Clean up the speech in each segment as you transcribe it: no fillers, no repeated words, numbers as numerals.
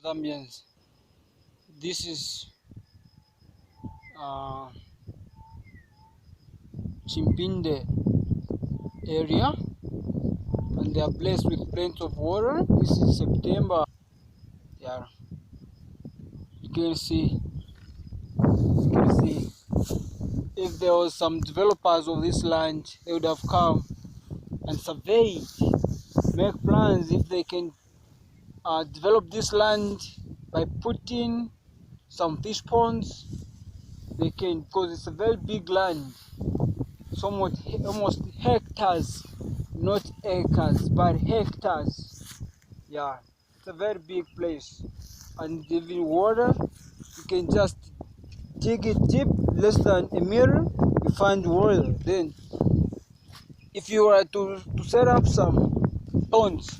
Zambians. This is Chimpinde area, and they are blessed with plenty of water. This is September. Yeah, you can see. If there was some developers of this land, they would have come and surveyed, make plans if they can develop this land by putting some fish ponds. They can, because it's a very big land, somewhat almost hectares, not acres, but hectares. Yeah, it's a very big place, and even water, you can just dig it deep, less than a meter, you find water. Then if you were to set up some ponds,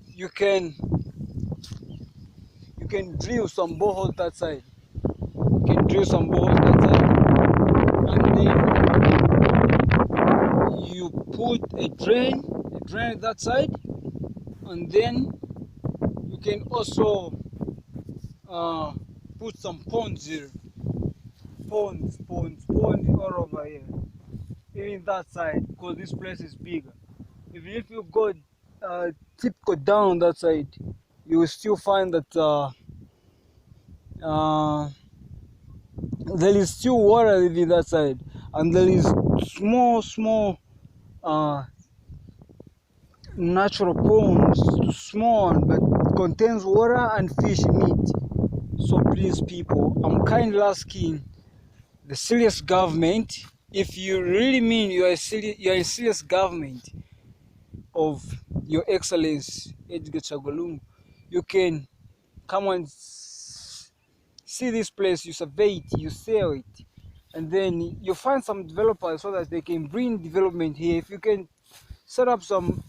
you can drill some boreholes that side. You can drill some boreholes that side, and then you put a drain that side, and then you can also put some ponds here. Ponds all over here, even that side, because this place is bigger. Even if you go go down that side, you will still find that there is still water living that side, and there is small natural ponds, small but contains water and fish meat. So please people, I'm kindly asking the serious government, if you really mean you are a serious government of Your Excellency Edgar Chagwa Lungu, you can come and see this place, you survey it, you sell it, and then you find some developers so that they can bring development here. If you can set up some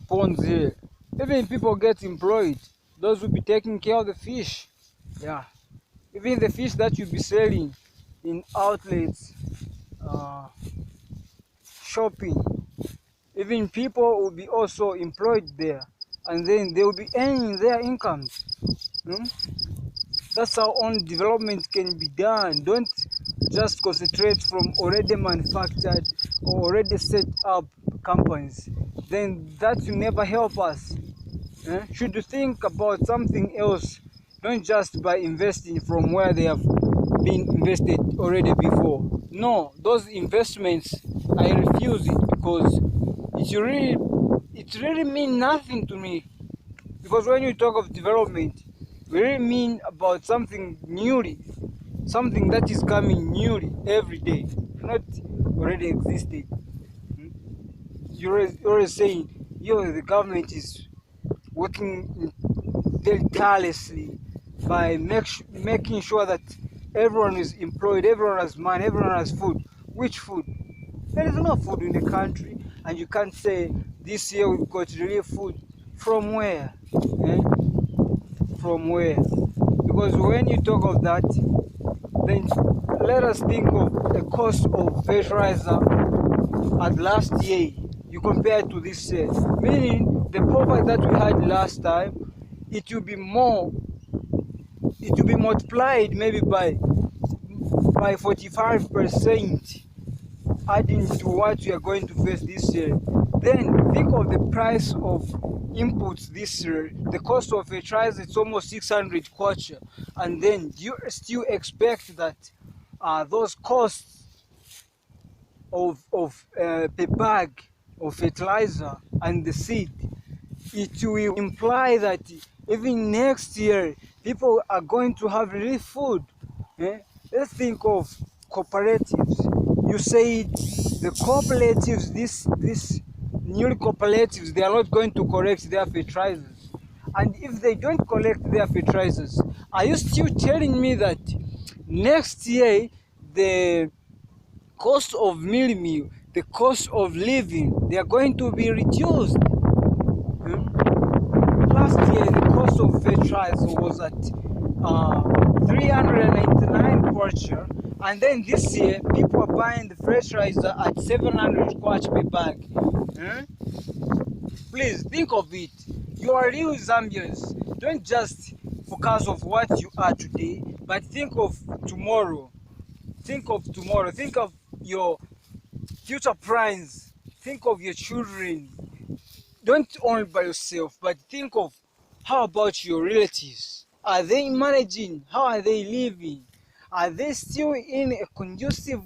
ponds here, even people get employed, those will be taking care of the fish. Yeah, even the fish that you'll be selling in outlets, shopping, even people will be also employed there, and then they will be earning their incomes. That's how own development can be done. Don't just concentrate from already manufactured or already set up companies. Then that will never help us. Should you think about something else, not just by investing from where they have been invested already before. No, those investments, I refuse it, because it really means nothing to me. Because when you talk of development, we really mean about something newly, something that is coming newly every day, not already existed. You're already saying, the government is working very tirelessly by making sure that everyone is employed, everyone has money, everyone has food. Which food? There is no food in the country, and you can't say this year we've got real food. From where? From where? Because when you talk of that, then let us think of the cost of fertilizer at last year. You compare it to this year, meaning the poverty that we had last time, it will be multiplied maybe by 45%, adding to what we are going to face this year. Then think of the price of inputs this year. The cost of fertilizer is almost 600 kwacha, and then do you still expect that those costs of per bag of fertilizer and the seed, it will imply that even next year people are going to have relief food? Let's think of cooperatives. You said the cooperatives, this new cooperatives, they are not going to collect their fertilizers. And if they don't collect their fertilizers, are you still telling me that next year the cost of meal, the cost of living, they are going to be reduced? Last year the cost of fertilizer was at 399 kwacha, and then this year people are buying the fertilizer at 700 kwacha per bag. Please think of it. You are real Zambians. Don't just because of what you are today, but think of tomorrow. Think of tomorrow. Think of your future plans. Think of your children. Don't only by yourself, but think of how about your relatives. Are they managing? How are they living? Are they still in a conducive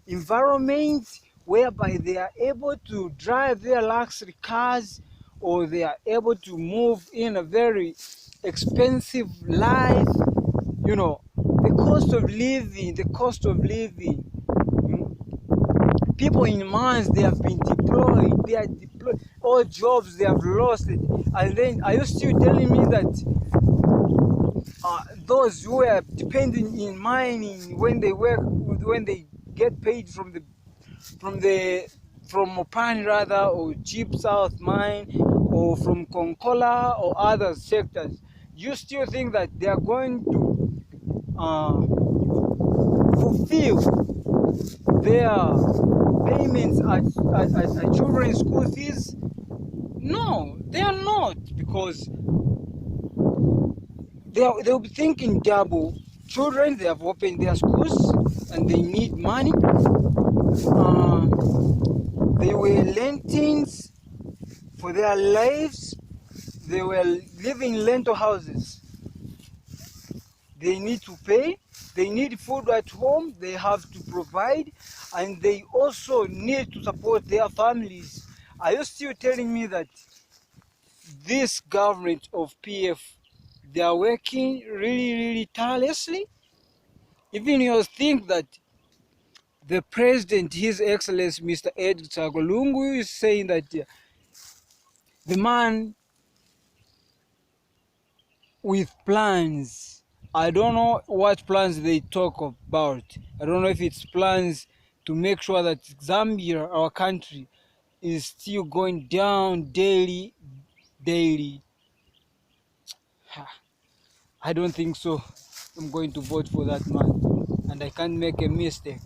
environment whereby they are able to drive their luxury cars, or they are able to move in a very expensive life? You know, the cost of living. People in mines, they have been deployed, they are deployed, all jobs they have lost it. And then are you still telling me that those who are depending in mining, when they work, when they get paid from Mopani rather, or Deep South Mine, or from Konkola or other sectors, you still think that they are going to fulfill their payments at children's school fees? No, they are not, because they'll be thinking double. Children, they have opened their schools and they need money. They were rentings for their lives. They were living in rental houses. They need to pay. They need food at home. They have to provide, and they also need to support their families. Are you still telling me that this government of PF, they are working really tirelessly? Even you think that the president, His Excellency Mr. Edgar Chagwa Lungu, is saying that the man with plans. I don't know what plans they talk about. I don't know if it's plans to make sure that Zambia, our country, is still going down daily. I don't think so. I'm going to vote for that man, and I can't make a mistake.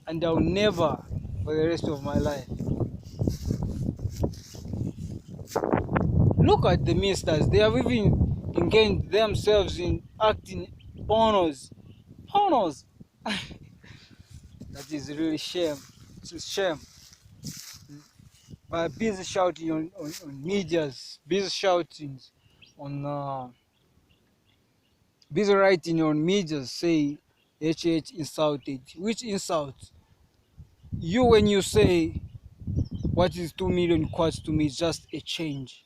And I'll never, for the rest of my life. Look at the ministers. They have even engaged themselves in acting honors. Honors. That is really shame. It's a shame. Busy shouting on medias, busy shouting on, busy writing on medias, say HH insulted. Which insult? You, when you say what is 2 million kwacha to me is just a change.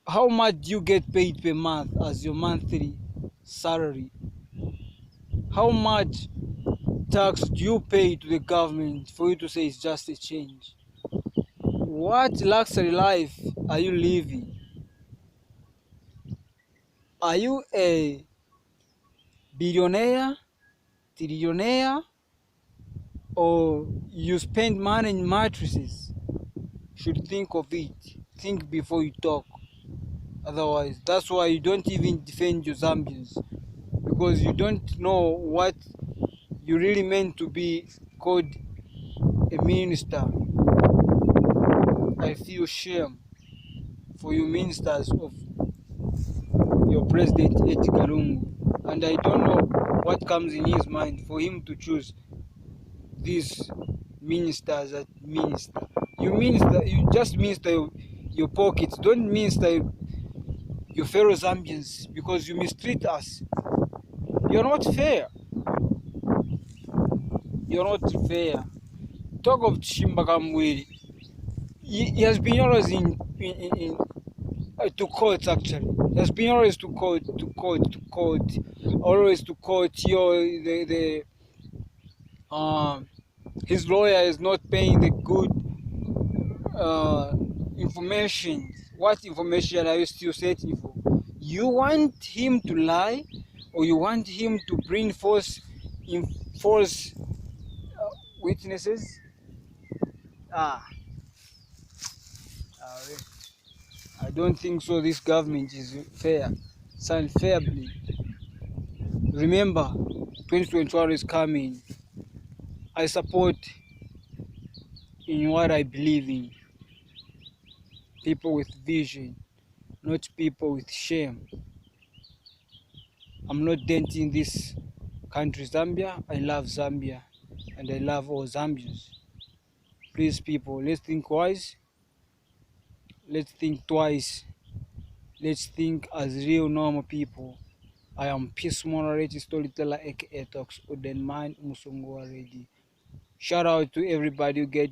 How much do you get paid per month as your monthly salary? How much tax do you pay to the government for you to say it's just a change? What luxury life are you living? Are you a billionaire, trillionaire, or you spend money in mattresses? You should think of it. Think before you talk. Otherwise, that's why you don't even defend your Zambians, because you don't know what you really meant to be called a minister. I feel shame for you ministers of your president Edgar Lungu, and I don't know what comes in his mind for him to choose these ministers that minister. You just minister your pockets. Don't minister your fellow Zambians, because you mistreat us. You're not fair. You're not fair. Talk of Chimbakamwiri. He has been always in to court, actually. He has been always to court, always to court. His lawyer is not paying the good information. What information are you still searching for? You want him to lie, or you want him to bring false witnesses? Ah, I don't think so. This government is fair. It's unfairly. Remember, 2021 is coming. I support in what I believe in. People with vision, not people with shame. I'm not denting this country, Zambia. I love Zambia and I love all Zambians. Please, people, let's think wise, let's think twice, let's think as real normal people. I am Peace Monoreti Storyteller, aka Talks Uden Man Musungu already. Shout out to everybody who get